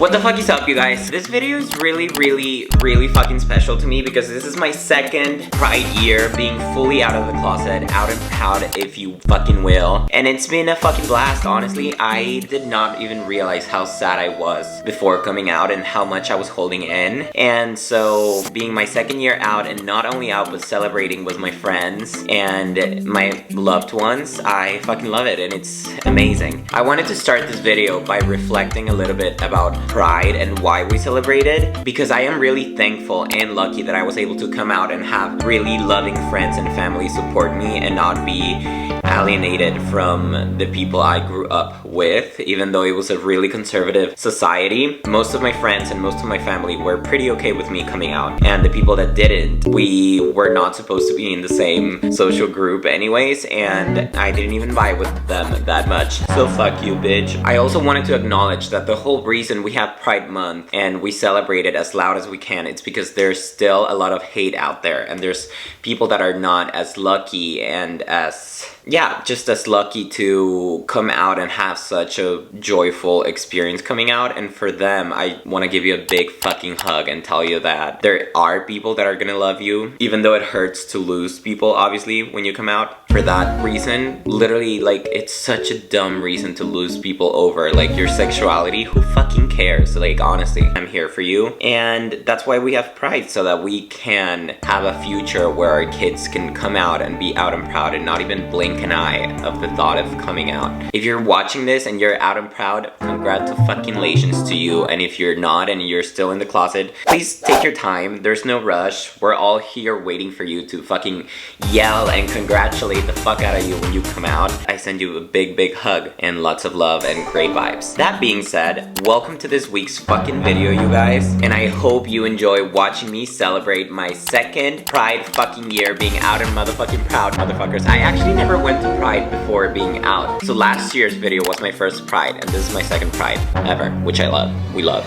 What the fuck is up, you guys? This video is really fucking special to me because this is my second Pride year being fully out of the closet, out and proud if you fucking will. And it's been a fucking blast, honestly. I did not even realize how sad I was before coming out and how much I was holding in. And so being my second year out, and not only out but celebrating with my friends and my loved ones, I fucking love it and it's amazing. I wanted to start this video by reflecting a little bit about Pride and why we celebrated, because I am really thankful and lucky that I was able to come out and have really loving friends and family support me and not be alienated from the people I grew up with. Even though it was a really conservative society, most of my friends and most of my family were pretty okay with me coming out, and the people that didn't, we were not supposed to be in the same social group anyways, and I didn't even vibe with them that much, so fuck you, bitch. I also wanted to acknowledge that the whole reason we have Pride Month and we celebrate it as loud as we can, it's because there's still a lot of hate out there, and there's people that are not as lucky and as, yeah, just as lucky to come out and have such a joyful experience coming out. And for them, I want to give you a big fucking hug and tell you that there are people that are gonna love you, even though it hurts to lose people, obviously, when you come out. For that reason, literally, like, it's such a dumb reason to lose people over, like, your sexuality. Who fucking cares? Like, honestly, I'm here for you. And that's why we have Pride, so that we can have a future where our kids can come out and be out and proud and not even blink an eye of the thought of coming out. If you're watching this and you're out and proud, congratulations to you. And if you're not and you're still in the closet, please take your time. There's no rush. We're all here waiting for you to fucking yell and congratulate the fuck out of you when you come out. I send you a big hug and lots of love and great vibes. That being said, welcome to this week's fucking video, you guys, and I hope you enjoy watching me celebrate my second Pride fucking year being out and motherfucking proud, motherfuckers. I actually never went to Pride before being out, so last year's video was my first Pride, and this is my second Pride ever, which I love. We love.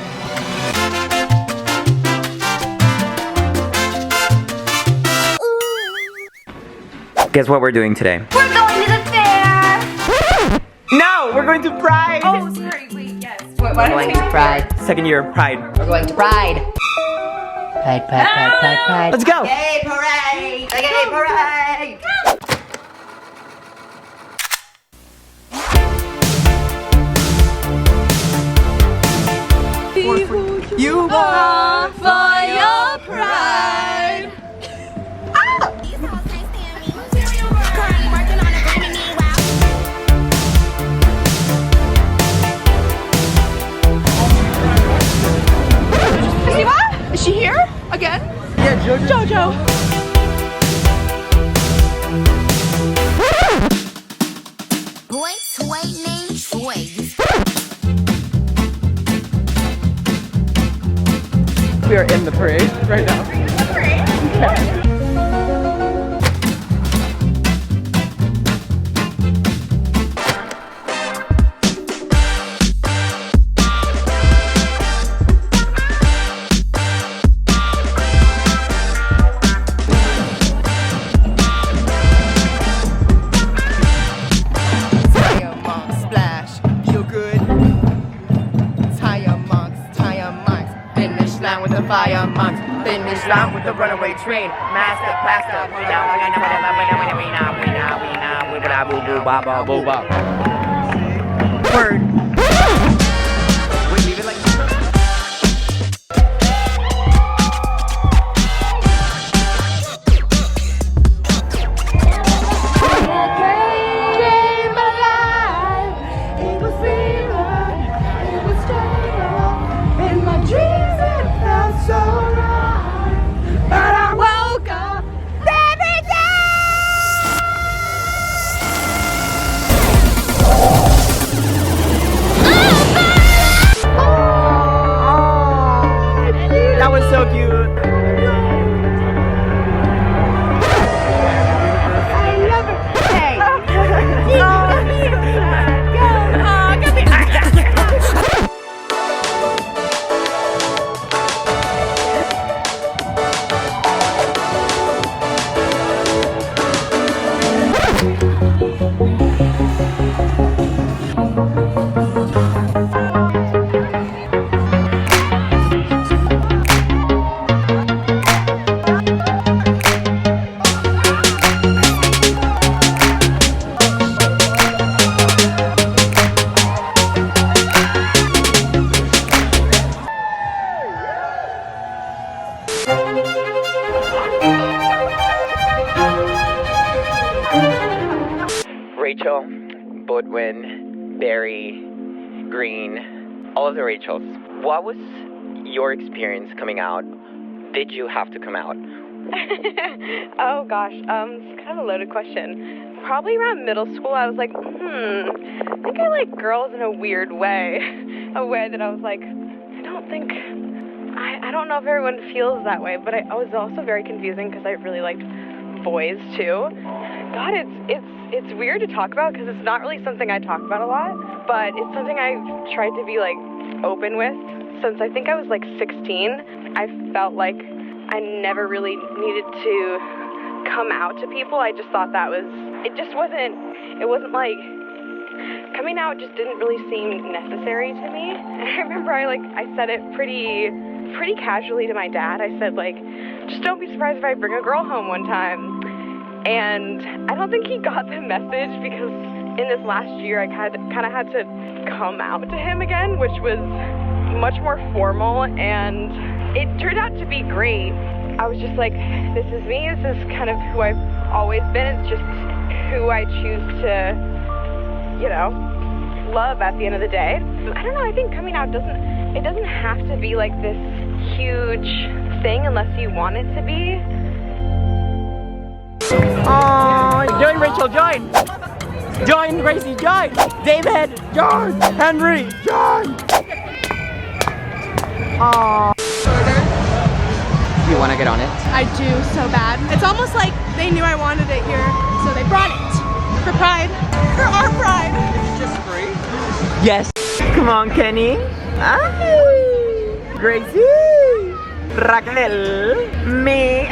Guess what we're doing today? We're going to the fair! No! We're going to Pride! Oh, sorry, wait, yes. We're going to Pride. Second year of Pride. We're going to Pride. Pride. Let's go! Yay, parade! Yay, parade! You are for your pride. Is she here again? Yeah, Jojo. Boy, toy named Troy. We are in the parade right now. In the parade? With the fire monks, finish line with the runaway train, master plaster, word. Wait, leave it like Rachel, what was your experience coming out? Did you have to come out? Oh gosh, it's kind of a loaded question. Probably around middle school, I was like, I think I like girls in a weird way. A way that I was like, I don't know if everyone feels that way, but I was also very confusing because I really liked boys too. God, it's weird to talk about because it's not really something I talk about a lot, but it's something I've tried to be like open with since I think I was like 16. I felt like I never really needed to come out to people. I just thought it wasn't like, coming out just didn't really seem necessary to me. And I remember I said it pretty casually to my dad. I said like, just don't be surprised if I bring a girl home one time. And I don't think he got the message because in this last year I kind of had to come out to him again, which was much more formal, and it turned out to be great. I was just like, this is me, this is kind of who I've always been, it's just who I choose to, love at the end of the day. I don't know, I think coming out doesn't have to be like this huge thing unless you want it to be. Join, Rachel, join! Join, Gracie, join! David, join! Henry, join! You want to get on it? I do so bad. It's almost like they knew I wanted it here, so they brought it. For Pride. For our Pride. It's just free. Yes! Come on, Kenny! Gracie! Raquel! Me!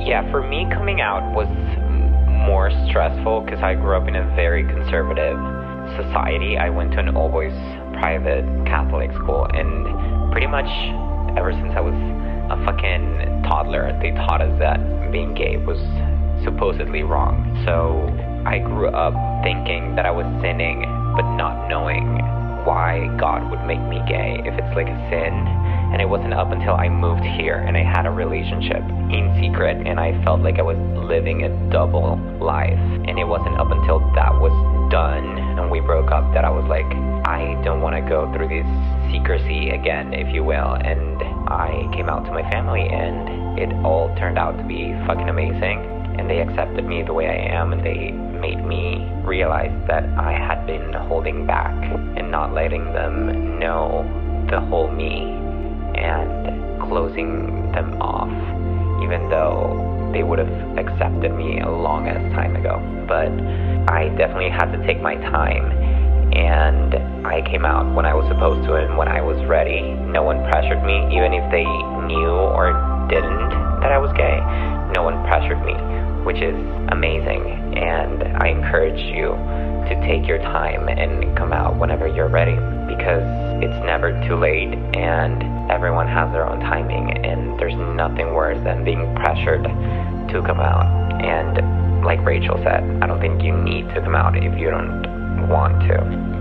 Yeah, for me, coming out was more stressful because I grew up in a very conservative society. I went to an all-boys private Catholic school, and pretty much ever since I was a fucking toddler, they taught us that being gay was supposedly wrong. So I grew up thinking that I was sinning, but not knowing why God would make me gay if it's like a sin. And it wasn't up until I moved here and I had a relationship in secret and I felt like I was living a double life. And it wasn't up until that was done and we broke up that I was like, I don't want to go through this secrecy again, if you will. And I came out to my family and it all turned out to be fucking amazing. And they accepted me the way I am, and they made me realize that I had been holding back and not letting them know the whole me and closing them off, even though they would have accepted me a long ass time ago. But I definitely had to take my time, and I came out when I was supposed to and when I was ready. No one pressured me, even if they knew or didn't that I was gay. No one pressured me, which is amazing, and I encourage you to take your time and come out whenever you're ready, because it's never too late and everyone has their own timing, and there's nothing worse than being pressured to come out. And like Rachel said, I don't think you need to come out if you don't want to.